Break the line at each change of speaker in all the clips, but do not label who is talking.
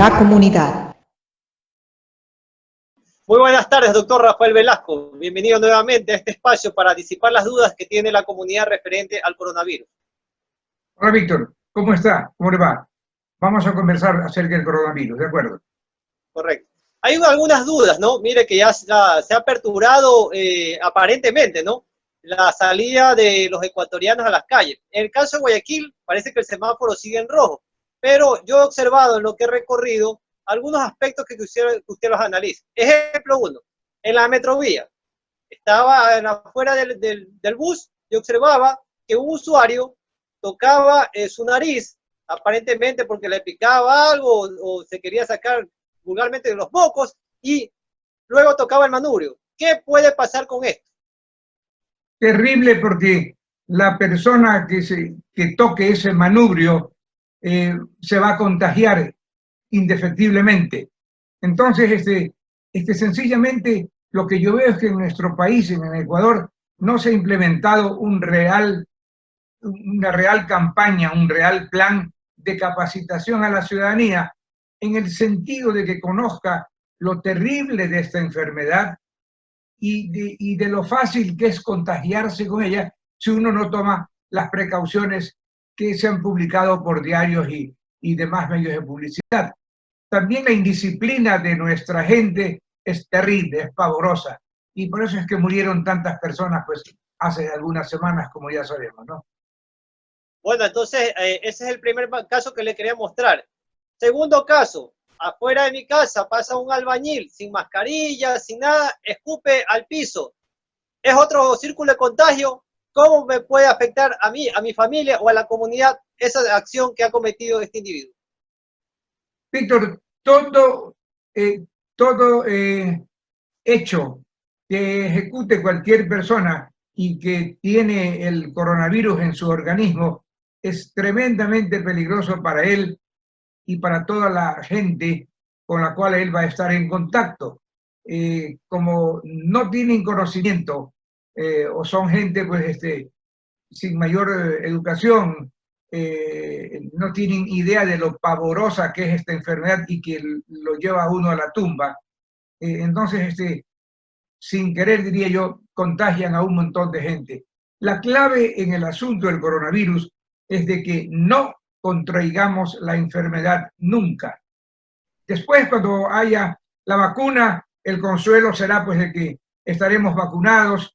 la comunidad.
Muy buenas tardes, doctor Rafael Velasco. Bienvenido nuevamente a este espacio para disipar las dudas que tiene la comunidad referente al coronavirus.
Hola, Víctor. ¿Cómo está? ¿Cómo le va? Vamos a conversar acerca del coronavirus, ¿de acuerdo?
Correcto. Hay algunas dudas, ¿no? Mire que ya se ha aperturado aparentemente, ¿no? La salida de los ecuatorianos a las calles. En el caso de Guayaquil, parece que el semáforo sigue en rojo, pero yo he observado en lo que he recorrido algunos aspectos que usted los analice. Ejemplo 1, en la metrovía, estaba afuera del bus y observaba que un usuario tocaba su nariz, aparentemente porque le picaba algo o se quería sacar vulgarmente de los mocos, y luego tocaba el manubrio. ¿Qué puede pasar con esto?
Terrible, porque la persona que toque ese manubrio se va a contagiar indefectiblemente. Entonces, sencillamente lo que yo veo es que en nuestro país, en el Ecuador, no se ha implementado una real campaña, un real plan de capacitación a la ciudadanía, en el sentido de que conozca lo terrible de esta enfermedad y de lo fácil que es contagiarse con ella si uno no toma las precauciones que se han publicado por diarios y demás medios de publicidad. También la indisciplina de nuestra gente es terrible, es pavorosa, y por eso es que murieron tantas personas pues hace algunas semanas, como ya sabemos, ¿no?
Bueno, entonces ese es el primer caso que le quería mostrar. Segundo caso, afuera de mi casa pasa un albañil sin mascarilla, sin nada, escupe al piso. Es otro círculo de contagio. ¿Cómo me puede afectar a mí, a mi familia o a la comunidad esa acción que ha cometido este individuo?
Víctor, todo hecho que ejecute cualquier persona y que tiene el coronavirus en su organismo es tremendamente peligroso para él y para toda la gente con la cual él va a estar en contacto. Como no tienen conocimiento o son gente pues sin mayor educación, no tienen idea de lo pavorosa que es esta enfermedad y que lo lleva a uno a la tumba. Entonces, sin querer, diría yo, contagian a un montón de gente. La clave en el asunto del coronavirus es de que no contraigamos la enfermedad nunca. Después, cuando haya la vacuna, el consuelo será pues de que estaremos vacunados,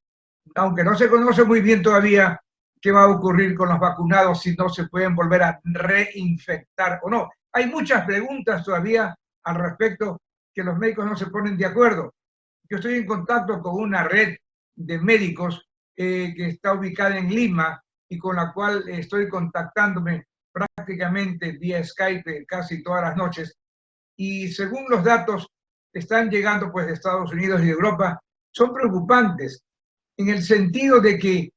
aunque no se conoce muy bien todavía qué va a ocurrir con los vacunados, si no se pueden volver a reinfectar o no. Hay muchas preguntas todavía al respecto que los médicos no se ponen de acuerdo. Yo estoy en contacto con una red de médicos que está ubicada en Lima y con la cual estoy contactándome prácticamente vía Skype casi todas las noches. Y según los datos que están llegando pues de Estados Unidos y de Europa, son preocupantes en el sentido de que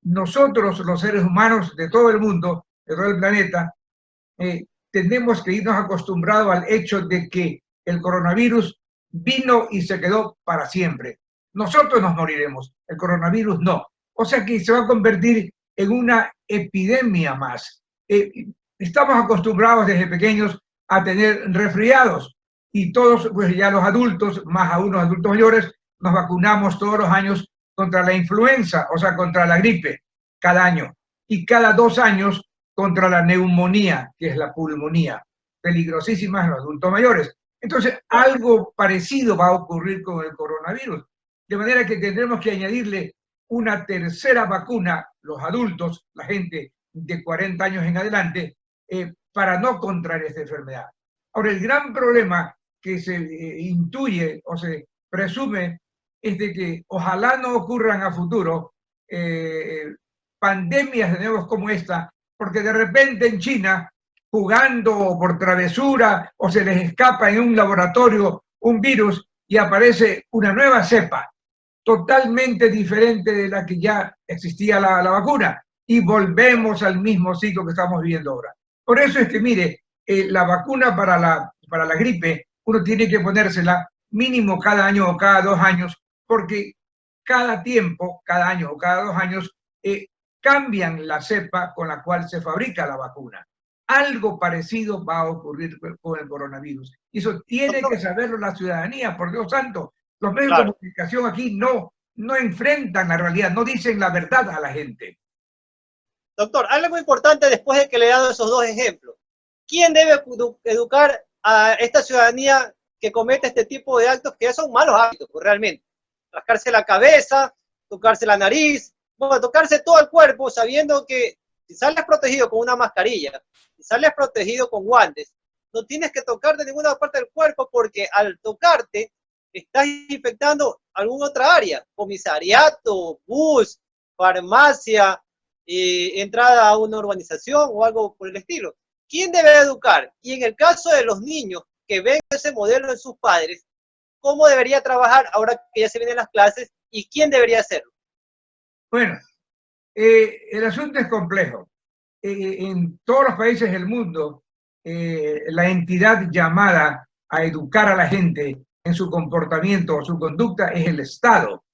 nosotros, los seres humanos de todo el mundo, de todo el planeta, tenemos que irnos acostumbrados al hecho de que el coronavirus vino y se quedó para siempre. Nosotros nos moriremos, el coronavirus no. O sea que se va a convertir en una epidemia más. Estamos acostumbrados desde pequeños a tener resfriados y todos, pues ya los adultos, más aún los adultos mayores, nos vacunamos todos los años contra la influenza, o sea, contra la gripe, cada año. Y cada 2 años contra la neumonía, que es la pulmonía, peligrosísima en los adultos mayores. Entonces, algo parecido va a ocurrir con el coronavirus. De manera que tendremos que añadirle una tercera vacuna, los adultos, la gente de 40 años en adelante, para no contraer esta enfermedad. Ahora, el gran problema que se intuye o se presume es de que ojalá no ocurran a futuro pandemias de nuevo como esta, porque de repente en China, jugando por travesura o se les escapa en un laboratorio un virus y aparece una nueva cepa totalmente diferente de la que ya existía la vacuna y volvemos al mismo ciclo que estamos viviendo ahora. Por eso es que, mire, la vacuna para la gripe, uno tiene que ponérsela mínimo cada año o cada 2 años, porque cada tiempo, cada año o cada 2 años, cambian la cepa con la cual se fabrica la vacuna. algo parecido va a ocurrir con el coronavirus. Y eso tiene que saberlo la ciudadanía, por Dios santo. Los medios de comunicación aquí no enfrentan la realidad, no dicen la verdad a la gente.
Doctor, algo muy importante después de que le he dado esos dos ejemplos. ¿Quién debe educar a esta ciudadanía que comete este tipo de actos que son malos hábitos, pues, realmente? Rascarse la cabeza, tocarse la nariz, bueno, tocarse todo el cuerpo, sabiendo que si sales protegido con una mascarilla, si sales protegido con guantes, no tienes que tocarte ninguna parte del cuerpo, porque al tocarte estás infectando alguna otra área, comisariato, bus, farmacia, entrada a una urbanización o algo por el estilo. ¿Quién debe educar? Y en el caso de los niños que ven ese modelo en sus padres, ¿cómo debería trabajar ahora que ya se vienen las clases y quién debería hacerlo?
Bueno, el asunto es complejo. En todos los países del mundo, la entidad llamada a educar a la gente en su comportamiento o su conducta es el Estado,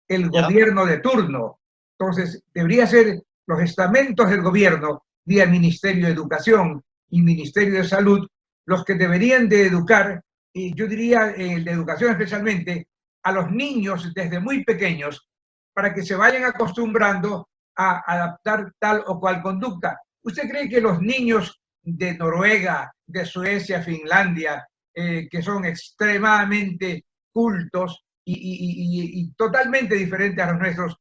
el gobierno de turno. Entonces, debería ser los estamentos del gobierno, vía Ministerio de Educación y Ministerio de Salud, los que deberían de educar, y yo diría de educación especialmente, a los niños desde muy pequeños, para que se vayan acostumbrando a adaptar tal o cual conducta. ¿Usted cree que los niños de Noruega, de Suecia, Finlandia, que son extremadamente cultos y totalmente diferentes a los nuestros,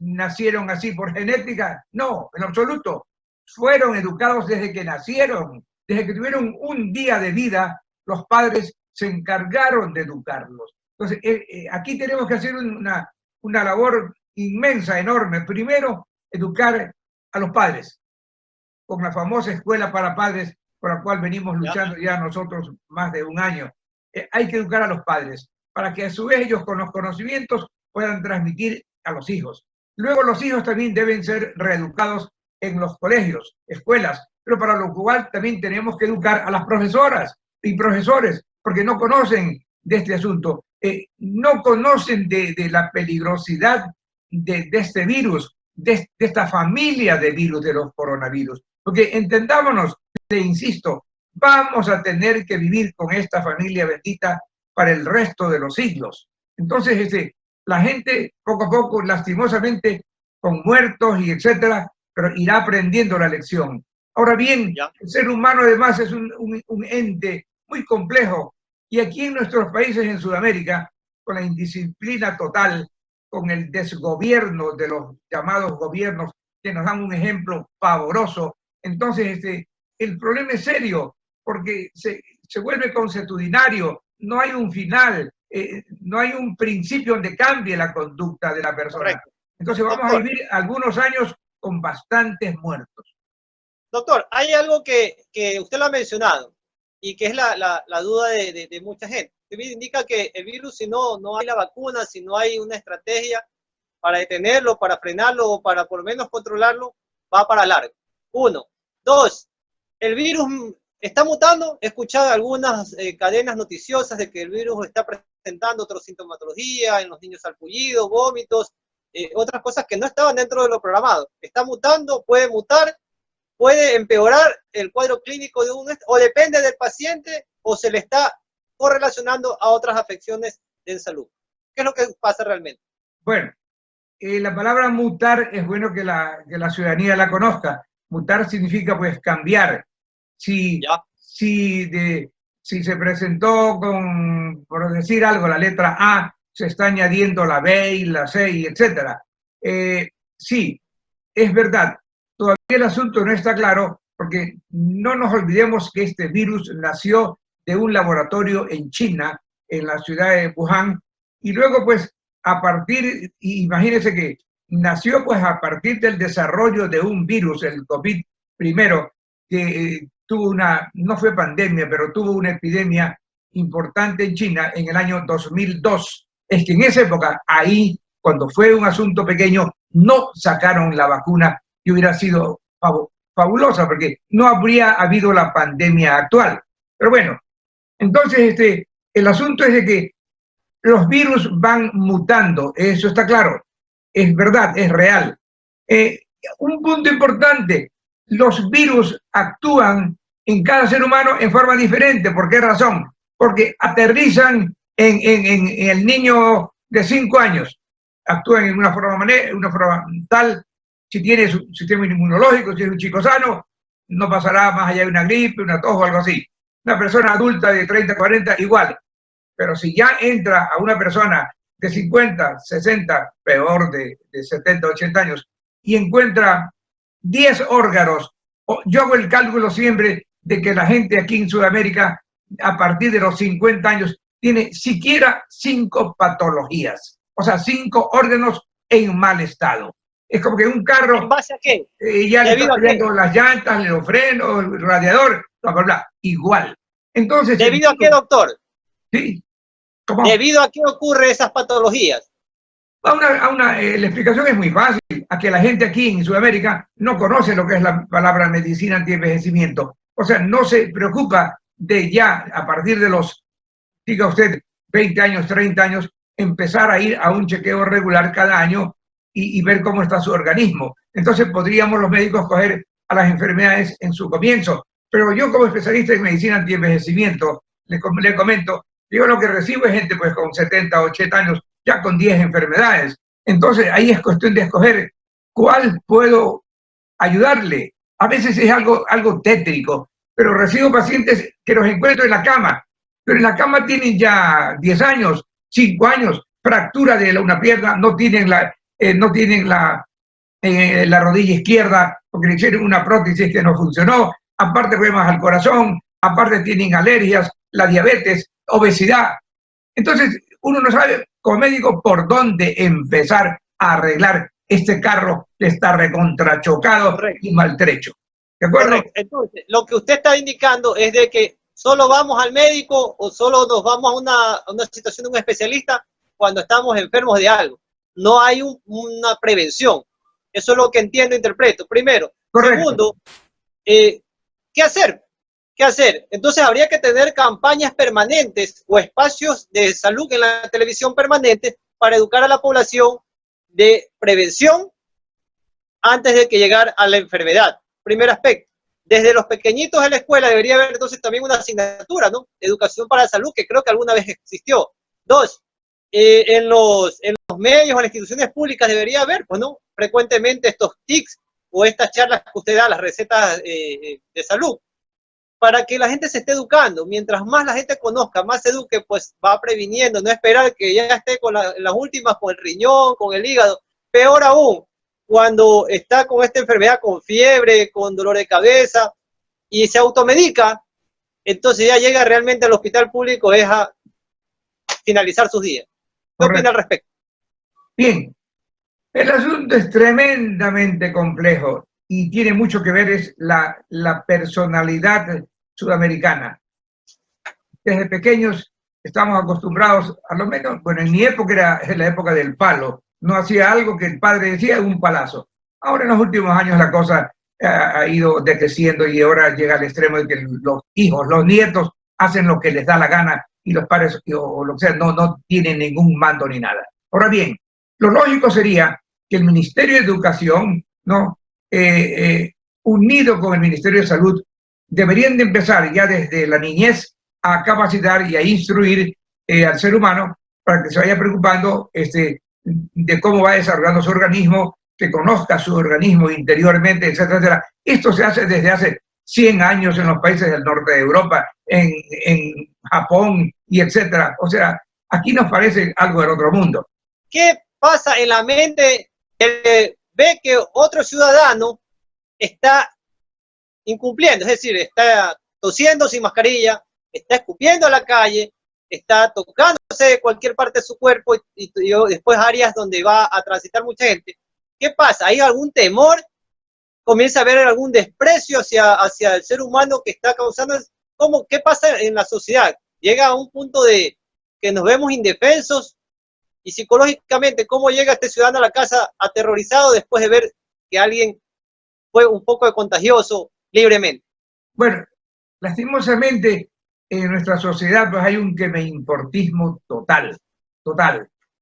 nacieron así por genética? No, en absoluto. Fueron educados desde que nacieron, desde que tuvieron un día de vida, los padres se encargaron de educarlos. Entonces, aquí tenemos que hacer una labor inmensa, enorme. Primero, educar a los padres, con la famosa escuela para padres, por la cual venimos luchando ya nosotros más de un año. Hay que educar a los padres, para que a su vez ellos con los conocimientos puedan transmitir a los hijos. Luego los hijos también deben ser reeducados en los colegios, escuelas, pero para lo cual también tenemos que educar a las profesoras y profesores, porque no conocen de este asunto, no conocen de la peligrosidad de este virus, de esta familia de virus, de los coronavirus. Porque entendámonos, le insisto, vamos a tener que vivir con esta familia bendita para el resto de los siglos. Entonces, la gente poco a poco, lastimosamente, con muertos y etcétera, pero irá aprendiendo la lección. Ahora bien, el ser humano además es un ente muy complejo, y aquí en nuestros países en Sudamérica, con la indisciplina total, con el desgobierno de los llamados gobiernos que nos dan un ejemplo pavoroso, entonces el problema es serio, porque se vuelve consuetudinario, no hay un final, no hay un principio donde cambie la conducta de la persona. Correcto. Entonces vamos a vivir algunos años con bastantes muertos.
Doctor, hay algo que usted lo ha mencionado y que es la duda de mucha gente. Usted indica que el virus, si no hay la vacuna, si no hay una estrategia para detenerlo, para frenarlo o para por lo menos controlarlo, va para largo. Uno. Dos, el virus está mutando. He escuchado algunas cadenas noticiosas de que el virus está presentando otra sintomatología en los niños, sarpullido, vómitos, otras cosas que no estaban dentro de lo programado. Está mutando, puede mutar, puede empeorar el cuadro clínico de o depende del paciente, o se le está correlacionando a otras afecciones en salud. ¿Qué es lo que pasa realmente?
Bueno, la palabra mutar es bueno que la ciudadanía la conozca. Mutar significa pues cambiar. Si se presentó con, por decir algo, la letra A, se está añadiendo la B y la C, y etcétera. Sí, es verdad. Todavía el asunto no está claro, porque no nos olvidemos que este virus nació de un laboratorio en China, en la ciudad de Wuhan, y luego pues a partir, imagínense que nació pues a partir del desarrollo de un virus, el COVID primero, que tuvo no fue pandemia, pero tuvo una epidemia importante en China en el año 2002. Es que en esa época, ahí, cuando fue un asunto pequeño, no sacaron la vacuna y hubiera sido fabulosa, porque no habría habido la pandemia actual. Pero bueno, entonces el asunto es de que los virus van mutando, eso está claro, es verdad, es real. Un punto importante, los virus actúan en cada ser humano en forma diferente. ¿Por qué razón? Porque aterrizan en el niño de 5 años. Actúan en una forma tal, si tiene su sistema inmunológico, si es un chico sano, no pasará más allá de una gripe, una tos o algo así. Una persona adulta de 30, 40, igual. Pero si ya entra a una persona de 50, 60, peor de 70, 80 años, y encuentra 10 órganos, yo hago el cálculo siempre de que la gente aquí en Sudamérica, a partir de los 50 años, tiene siquiera 5 patologías, o sea, 5 órganos en mal estado. Es como que un carro...
¿En base a qué?
Ya le está fallando las llantas, los frenos, el radiador, bla, bla, bla, igual. Entonces...
¿Debido a qué, doctor?
Sí. ¿Cómo?
¿Debido a qué ocurre esas patologías?
La explicación es muy fácil, a que la gente aquí en Sudamérica no conoce lo que es la palabra medicina antienvejecimiento. O sea, no se preocupa de ya, a partir de los, diga usted, 20 años, 30 años, empezar a ir a un chequeo regular cada año y ver cómo está su organismo. Entonces podríamos los médicos coger a las enfermedades en su comienzo. Pero yo como especialista en medicina antienvejecimiento, le comento, yo lo que recibo es gente pues con 70, 80 años, ya con 10 enfermedades. Entonces ahí es cuestión de escoger cuál puedo ayudarle. A veces es algo tétrico, pero recibo pacientes que los encuentro en la cama, pero en la cama tienen ya 10 años, 5 años, fractura de una pierna, no tienen la rodilla izquierda porque le hicieron una prótesis que no funcionó, aparte problemas al corazón, aparte tienen alergias, la diabetes, obesidad. Entonces, uno no sabe como médico por dónde empezar a arreglar este carro que está recontrachocado y maltrecho. ¿De acuerdo?
Correcto. Entonces, lo que usted está indicando es de que solo vamos al médico o solo nos vamos a una situación de un especialista cuando estamos enfermos de algo. No hay una prevención. Eso es lo que entiendo e interpreto. Primero. Correcto. Segundo, ¿qué hacer? ¿Qué hacer? Entonces habría que tener campañas permanentes o espacios de salud en la televisión permanentes para educar a la población de prevención antes de que llegar a la enfermedad. Primer aspecto. Desde los pequeñitos de la escuela debería haber entonces también una asignatura, ¿no? Educación para la salud, que creo que alguna vez existió. Dos, en los medios o en las instituciones públicas debería haber, pues, ¿no? Frecuentemente estos tics o estas charlas que usted da, las recetas de salud, para que la gente se esté educando. Mientras más la gente conozca, más se eduque, pues va previniendo, no esperar que ya esté con las últimas, con el riñón, con el hígado. Peor aún, cuando está con esta enfermedad, con fiebre, con dolor de cabeza, y se automedica, entonces ya llega realmente al hospital público, es a finalizar sus días. ¿Qué opina al respecto?
Bien, el asunto es tremendamente complejo y tiene mucho que ver es la personalidad sudamericana. Desde pequeños estamos acostumbrados, a lo menos, bueno, en mi época era la época del palo, no hacía algo que el padre decía, un palazo. Ahora en los últimos años la cosa ha ido decreciendo y ahora llega al extremo de que los hijos, los nietos hacen lo que les da la gana y los padres o lo que sea no tienen ningún mando ni nada. Ahora bien, lo lógico sería que el Ministerio de Educación, ¿no? Unido con el Ministerio de Salud, deberían de empezar ya desde la niñez a capacitar y a instruir al ser humano para que se vaya preocupando de cómo va desarrollando su organismo, que conozca su organismo interiormente, etcétera, etcétera. Esto se hace desde hace 100 años en los países del norte de Europa, en Japón y etcétera. O sea, aquí nos parece algo del otro mundo.
¿Qué pasa en la mente que ve que otro ciudadano está incumpliendo? Es decir, está tosiendo sin mascarilla, está escupiendo a la calle, está tocándose cualquier parte de su cuerpo y después áreas donde va a transitar mucha gente. ¿Qué pasa? ¿Hay algún temor? ¿Comienza a haber algún desprecio hacia el ser humano que está causando? ¿Qué pasa en la sociedad? Llega a un punto de que nos vemos indefensos y psicológicamente, ¿cómo llega este ciudadano a la casa aterrorizado después de ver que alguien fue un poco de contagioso libremente?
Bueno, lastimosamente en nuestra sociedad pues hay un que me importismo total.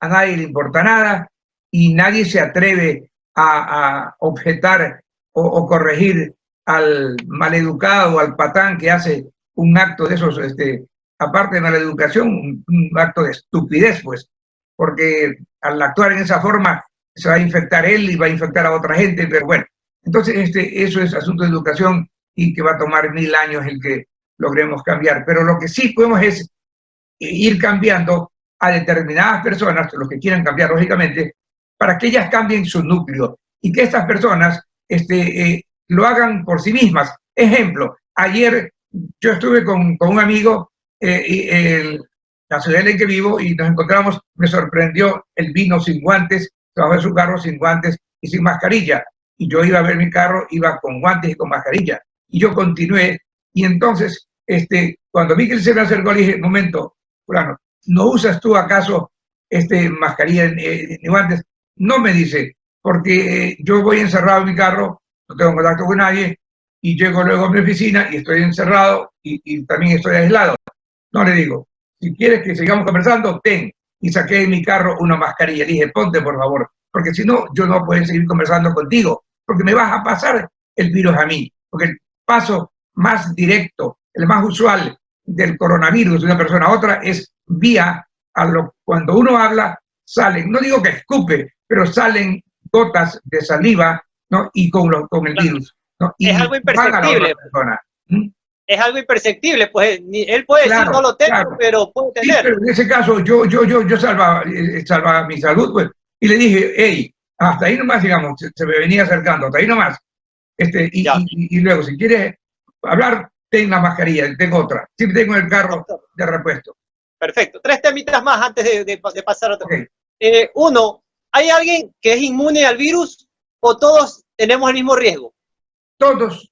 A nadie le importa nada y nadie se atreve a objetar o corregir al maleducado, al patán que hace un acto de esos, aparte de maleducación, un acto de estupidez, pues, porque al actuar en esa forma se va a infectar él y va a infectar a otra gente, pero bueno, entonces eso es asunto de educación y que va a tomar 1000 años el que logremos cambiar, pero lo que sí podemos es ir cambiando a determinadas personas, los que quieran cambiar lógicamente, para que ellas cambien su núcleo y que estas personas lo hagan por sí mismas. Ejemplo, ayer yo estuve con un amigo la ciudad en la que vivo y nos encontramos, me sorprendió, él vino sin guantes, trabajó en su carro sin guantes y sin mascarilla. Y yo iba a ver mi carro, iba con guantes y con mascarilla. Y yo continué y entonces, cuando vi que él se me acercó, le dije, momento, fulano, ¿no usas tú acaso mascarilla ni guantes? No, me dice, porque yo voy encerrado en mi carro, no tengo contacto con nadie, y llego luego a mi oficina y estoy encerrado y también estoy aislado. No, le digo, si quieres que sigamos conversando, ten. Y saqué de mi carro una mascarilla. Le dije, ponte por favor, porque si no, yo no puedo seguir conversando contigo, porque me vas a pasar el virus a mí. Porque el paso más directo, el más usual del coronavirus de una persona a otra es vía cuando uno habla, salen, no digo que escupe, pero salen gotas de saliva, ¿no? Y con el virus, ¿no? Y
es algo imperceptible. Es algo imperceptible, pues él puede decir no lo tengo, pero puede tener. Sí, pero
en ese caso yo salvaba mi salud, pues, y le dije, hey, hasta ahí nomás, digamos, se me venía acercando, hasta ahí nomás. Y luego, si quieres hablar, ten la mascarilla, tengo otra. Siempre tengo el carro de repuesto.
Perfecto. 3 temitas más antes de pasar a otro. Okay. Uno, ¿hay alguien que es inmune al virus o todos tenemos el mismo riesgo?
Todos,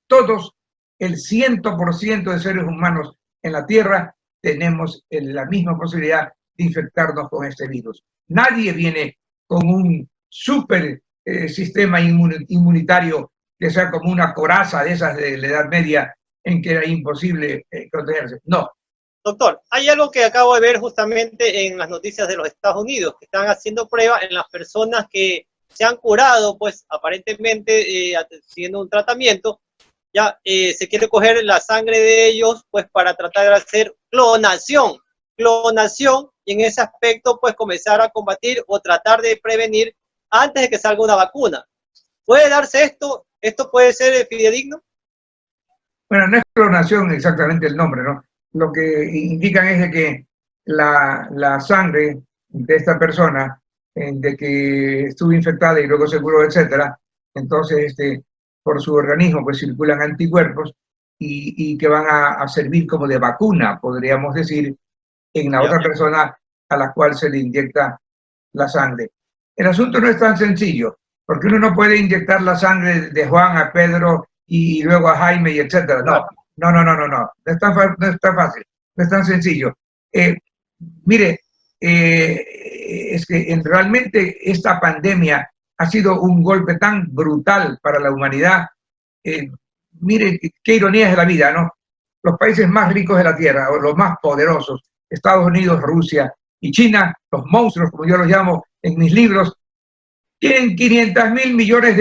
el 100% de seres humanos en la Tierra tenemos la misma posibilidad de infectarnos con este virus. Nadie viene con un super sistema inmunitario que sea como una coraza de esas de la Edad Media en que era imposible protegerse. No.
Doctor, hay algo que acabo de ver justamente en las noticias de los Estados Unidos, que están haciendo pruebas en las personas que se han curado, pues aparentemente siguiendo un tratamiento. Ya se quiere coger la sangre de ellos, pues para tratar de hacer clonación, y en ese aspecto, pues comenzar a combatir o tratar de prevenir antes de que salga una vacuna. ¿Puede darse esto? ¿Esto puede ser fidedigno?
Bueno, no es clonación exactamente el nombre, ¿no? Lo que indican es de que la sangre de esta persona, de que estuvo infectada y luego se curó, etcétera, entonces por su organismo pues circulan anticuerpos y que van a servir como de vacuna, podríamos decir, en la otra persona a la cual se le inyecta la sangre. El asunto no es tan sencillo, porque uno no puede inyectar la sangre de Juan a Pedro y luego a Jaime y etcétera. No es tan fácil, no es tan sencillo. Mire, es que realmente esta pandemia ha sido un golpe tan brutal para la humanidad. Mire qué ironía es la vida, ¿no? Los países más ricos de la Tierra, o los más poderosos, Estados Unidos, Rusia y China, los monstruos, como yo los llamo en mis libros, tienen 500.000 millones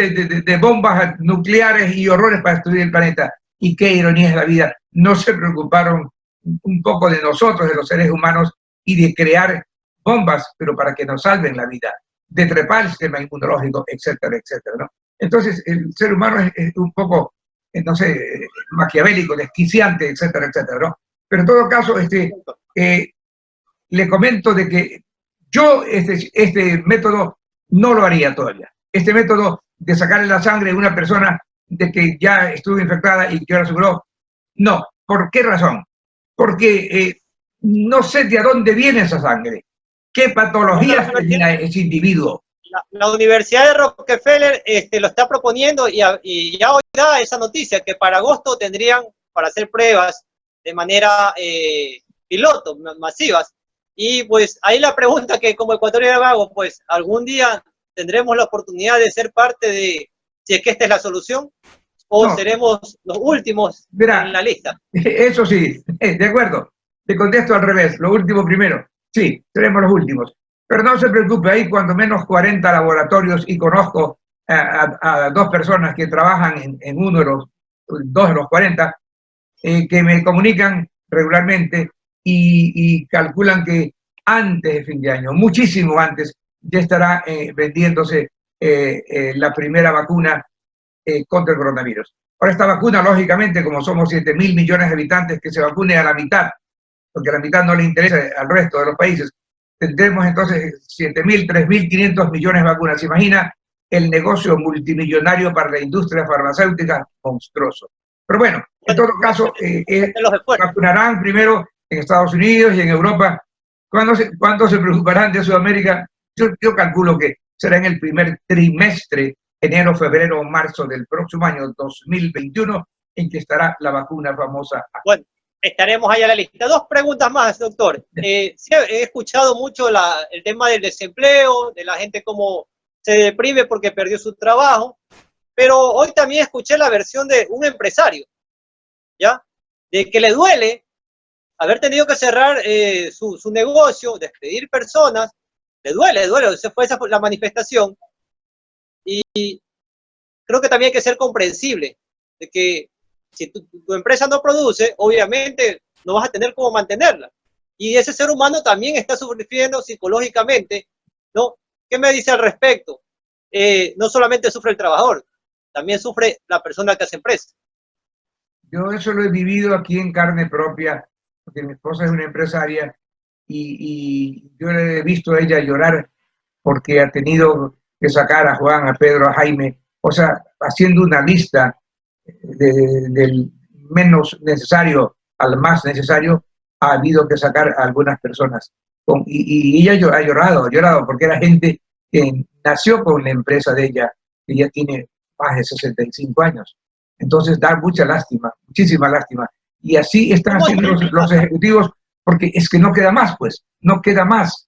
de bombas nucleares y horrores para destruir el planeta. Y qué ironía es la vida. No se preocuparon un poco de nosotros, de los seres humanos, y de crear bombas, pero para que nos salven la vida, de trepar el sistema inmunológico, etcétera, etcétera, ¿no? Entonces, el ser humano es un poco, no sé, maquiavélico, desquiciante, etcétera, etcétera, ¿no? Pero en todo caso, le comento de que yo este método no lo haría todavía. Este método de sacarle la sangre de una persona de que ya estuvo infectada y que ahora se curó, no. ¿Por qué razón? Porque no sé de dónde viene esa sangre, qué patologías tiene ese individuo.
La Universidad de Rockefeller lo está proponiendo y ya hoy da esa noticia que para agosto tendrían para hacer pruebas de manera piloto, masivas. Y pues ahí la pregunta que como ecuatoriano hago, pues algún día tendremos la oportunidad de ser parte de, si es que esta es la solución, o no, seremos los últimos en la lista.
Eso sí, de acuerdo. Te contesto al revés, lo último primero. Sí, seremos los últimos. Pero no se preocupe, hay cuando menos 40 laboratorios y conozco a 2 personas que trabajan en uno 2 de los 40, que me comunican regularmente y calculan que antes de fin de año, muchísimo antes, ya estará vendiéndose la primera vacuna contra el coronavirus. Ahora esta vacuna, lógicamente, como somos 7.000 millones de habitantes, que se vacune a la mitad, porque a la mitad no le interesa al resto de los países, tendremos entonces 7.000, 3.500 millones de vacunas. ¿Se imagina el negocio multimillonario para la industria farmacéutica? Monstruoso. Pero bueno, en todo caso, vacunarán primero en Estados Unidos y en Europa. ¿Cuándo se preocuparán de Sudamérica? Yo calculo que será en el primer trimestre, enero, febrero o marzo del próximo año 2021, en que estará la vacuna famosa.
Bueno, estaremos ahí a la lista. 2 preguntas más, doctor. Sí, he escuchado mucho el tema del desempleo, de la gente cómo se deprime porque perdió su trabajo, pero hoy también escuché la versión de un empresario, ¿ya? De que le duele haber tenido que cerrar su negocio, despedir personas, le duele, esa fue la manifestación. Y creo que también hay que ser comprensible, de que si tu empresa no produce, obviamente no vas a tener cómo mantenerla. Y ese ser humano también está sufriendo psicológicamente, ¿no? ¿Qué me dice al respecto? No solamente sufre el trabajador, también sufre la persona que hace empresa.
Yo eso lo he vivido aquí en carne propia, porque mi esposa es una empresaria y yo le he visto a ella llorar porque ha tenido que sacar a Juan, a Pedro, a Jaime, o sea, haciendo una lista del menos necesario al más necesario, ha habido que sacar a algunas personas. Y ella ha llorado, porque era gente que nació con la empresa de ella, que ya tiene más de 65 años. Entonces da mucha lástima, muchísima lástima. Y así están haciendo los ejecutivos, porque es que no queda más, pues, no queda más.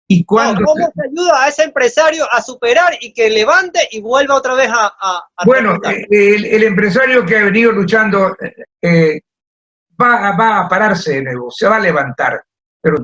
¿Y cuándo?
No, ¿cómo se ayuda a ese empresario a superar y que levante y vuelva otra vez a
bueno, el empresario que ha venido luchando va a pararse de nuevo, se va a levantar, pero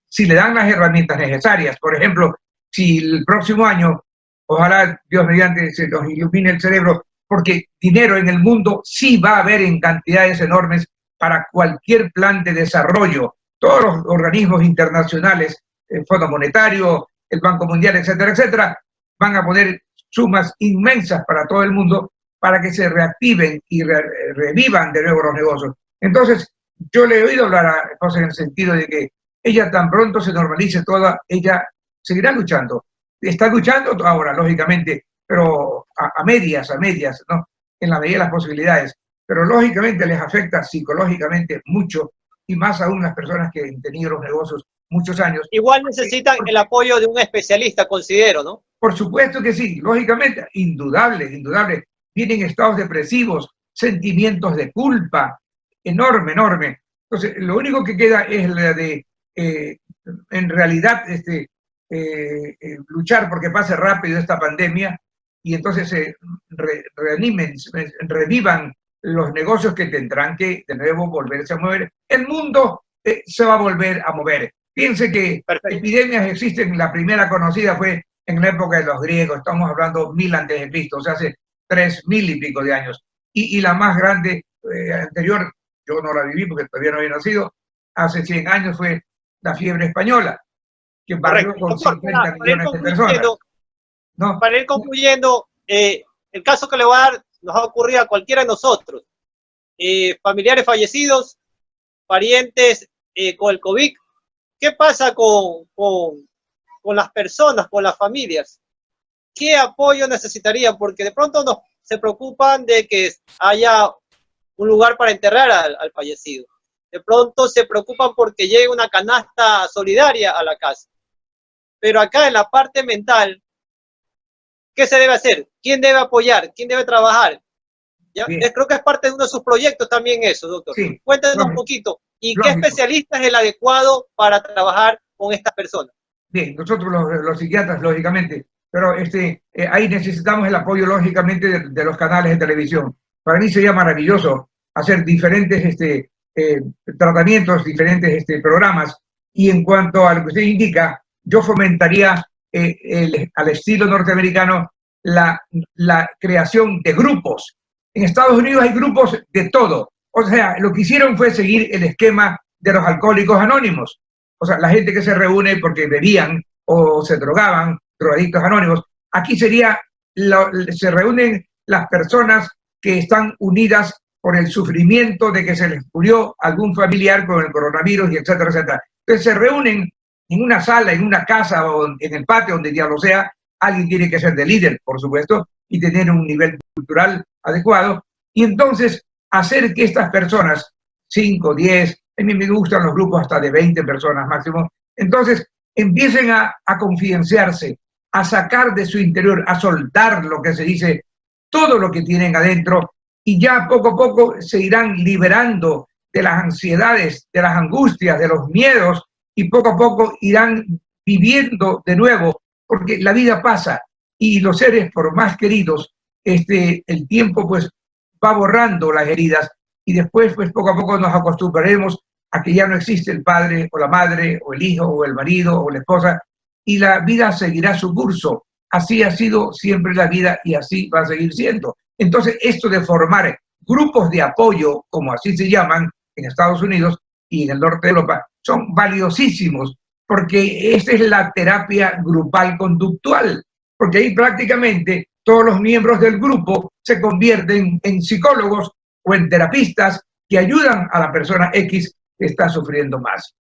si le dan las herramientas necesarias, por ejemplo, si el próximo año, ojalá Dios mediante se nos ilumine el cerebro, porque dinero en el mundo sí va a haber en cantidades enormes para cualquier plan de desarrollo. Todos los organismos internacionales, el Fondo Monetario, el Banco Mundial, etcétera, etcétera, van a poner sumas inmensas para todo el mundo para que se reactiven y revivan de nuevo los negocios. Entonces, yo le he oído hablar a José en el sentido de que ella tan pronto se normalice toda, ella seguirá luchando. Está luchando ahora, lógicamente, pero a medias, ¿no? En la medida de las posibilidades. Pero lógicamente les afecta psicológicamente mucho, y más aún las personas que han tenido los negocios muchos años.
Igual necesitan el apoyo de un especialista, considero, ¿no?
Por supuesto que sí, lógicamente, indudable. Vienen estados depresivos, sentimientos de culpa, enorme. Entonces, lo único que queda es la de, en realidad, luchar porque pase rápido esta pandemia y entonces se revivan los negocios que tendrán que de nuevo volverse a mover. El mundo se va a volver a mover. Piense que epidemias existen, la primera conocida fue en la época de los griegos, estamos hablando 1000 antes de Cristo, o sea, hace 3000 y pico de años. Y la más grande anterior, yo no la viví porque todavía no había nacido, hace 100 años fue la fiebre española, que barrió con 50 millones de personas. ¿No?
Para ir concluyendo, el caso que le voy a dar nos ha ocurrido a cualquiera de nosotros. Familiares fallecidos, parientes con el COVID. ¿Qué pasa con las personas, con las familias? ¿Qué apoyo necesitarían? Porque de pronto se preocupan de que haya un lugar para enterrar al fallecido. De pronto se preocupan porque llegue una canasta solidaria a la casa. Pero acá en la parte mental, ¿qué se debe hacer? ¿Quién debe apoyar? ¿Quién debe trabajar? ¿Ya? Creo que es parte de uno de sus proyectos también eso, doctor.
Sí.
Cuéntenos un poquito. ¿Y qué especialista es el adecuado para trabajar con estas personas?
Bien, nosotros los psiquiatras, lógicamente, pero ahí necesitamos el apoyo, lógicamente, de los canales de televisión. Para mí sería maravilloso hacer diferentes tratamientos, diferentes programas, y en cuanto a lo que usted indica, yo fomentaría al estilo norteamericano la creación de grupos En Estados Unidos hay grupos de todo. O sea, lo que hicieron fue seguir el esquema de los alcohólicos anónimos. O sea, la gente que se reúne porque bebían o se drogaban, drogadictos anónimos. Aquí sería, se reúnen las personas que están unidas por el sufrimiento de que se les murió algún familiar con el coronavirus, y etcétera, etcétera. Entonces se reúnen en una sala, en una casa o en el patio, donde ya lo sea. Alguien tiene que ser de líder, por supuesto, y tener un nivel cultural adecuado. Y entonces hacer que estas personas, 5, 10, a mí me gustan los grupos hasta de 20 personas máximo, entonces empiecen a confidenciarse, a sacar de su interior, a soltar lo que se dice, todo lo que tienen adentro, y ya poco a poco se irán liberando de las ansiedades, de las angustias, de los miedos, y poco a poco irán viviendo de nuevo, porque la vida pasa y los seres, por más queridos, el tiempo pues va borrando las heridas, y después pues poco a poco nos acostumbraremos a que ya no existe el padre o la madre o el hijo o el marido o la esposa, y la vida seguirá su curso. Así ha sido siempre la vida y así va a seguir siendo. Entonces, esto de formar grupos de apoyo, como así se llaman en Estados Unidos y en el norte de Europa, son valiosísimos, porque esta es la terapia grupal conductual, porque ahí prácticamente todos los miembros del grupo se convierten en psicólogos o en terapistas que ayudan a la persona X que está sufriendo más.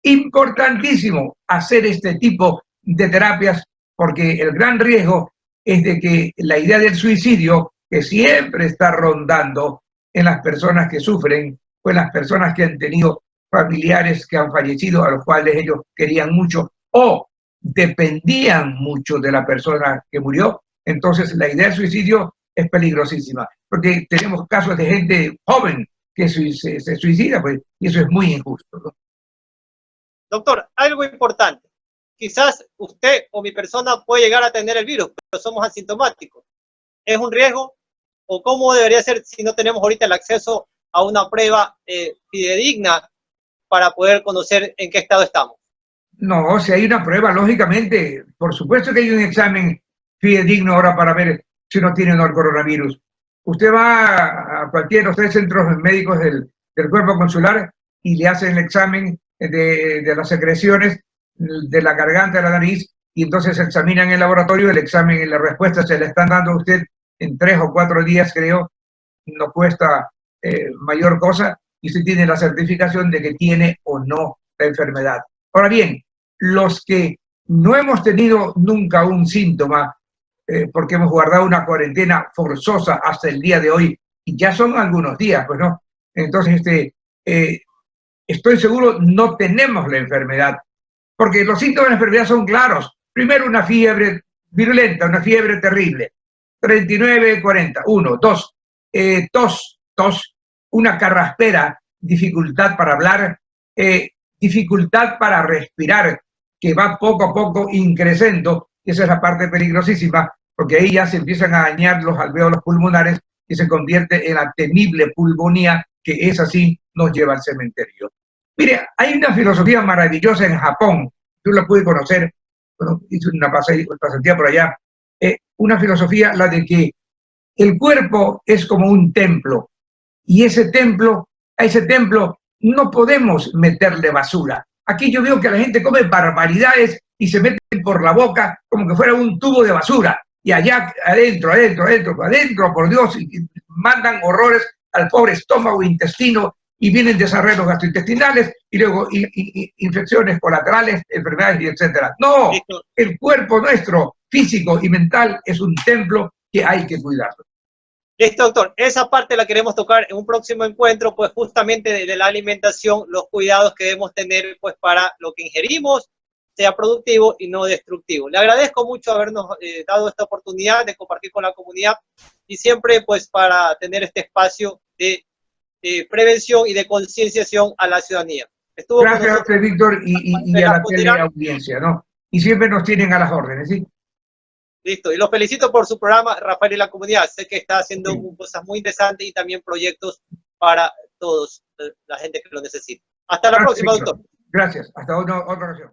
Importantísimo hacer este tipo de terapias, porque el gran riesgo es de que la idea del suicidio, que siempre está rondando en las personas que sufren o en las personas que han tenido familiares que han fallecido, a los cuales ellos querían mucho o dependían mucho de la persona que murió, entonces la idea del suicidio es peligrosísima, porque tenemos casos de gente joven que se suicida, pues, y eso es muy injusto, ¿no?
Doctor, algo importante. Quizás usted o mi persona puede llegar a tener el virus, pero somos asintomáticos. ¿Es un riesgo? ¿O cómo debería ser si no tenemos ahorita el acceso a una prueba fidedigna para poder conocer en qué estado estamos?
No, si hay una prueba, lógicamente, por supuesto que hay un examen fidedigno ahora para ver si uno tiene o no el coronavirus. Usted va a cualquiera de los 3 centros médicos del cuerpo consular y le hacen el examen de las secreciones de la garganta, de la nariz, y entonces se examinan en el laboratorio. El examen y la respuesta se le están dando a usted en 3 o 4 días, creo. No cuesta mayor cosa, y usted tiene la certificación de que tiene o no la enfermedad. Ahora bien, los que no hemos tenido nunca un síntoma, porque hemos guardado una cuarentena forzosa hasta el día de hoy, y ya son algunos días, pues no. Entonces, estoy seguro no tenemos la enfermedad, porque los síntomas de la enfermedad son claros. Primero, una fiebre virulenta, una fiebre terrible, 39, 40, 1, 2, tos, una carraspera, dificultad para hablar, dificultad para respirar, que va poco a poco increciendo, y esa es la parte peligrosísima, porque ahí ya se empiezan a dañar los alvéolos pulmonares y se convierte en la temible pulmonía, que es así, nos lleva al cementerio. Mire, hay una filosofía maravillosa en Japón, yo la pude conocer, bueno, hice una pasantía por allá, una filosofía, la de que el cuerpo es como un templo, y a ese templo no podemos meterle basura. Aquí yo veo que la gente come barbaridades y se meten por la boca como que fuera un tubo de basura, y allá adentro, por Dios, y mandan horrores al pobre estómago, intestino, y vienen desarreglos gastrointestinales y luego infecciones colaterales, enfermedades, y etcétera. No, el cuerpo nuestro, físico y mental, es un templo que hay que cuidarlo.
Listo, doctor. Esa parte la queremos tocar en un próximo encuentro, pues justamente de la alimentación, los cuidados que debemos tener pues para lo que ingerimos sea productivo y no destructivo. Le agradezco mucho habernos dado esta oportunidad de compartir con la comunidad, y siempre pues para tener este espacio de prevención y de concienciación a la ciudadanía.
Gracias a usted, Víctor, y a la teleaudiencia, ¿no? Y siempre nos tienen a las órdenes, ¿sí?
Listo, y los felicito por su programa, Rafael y la comunidad. Sé que está haciendo cosas muy interesantes y también proyectos para todos, la gente que lo necesita. Hasta la próxima, doctor.
Gracias, hasta otra ocasión.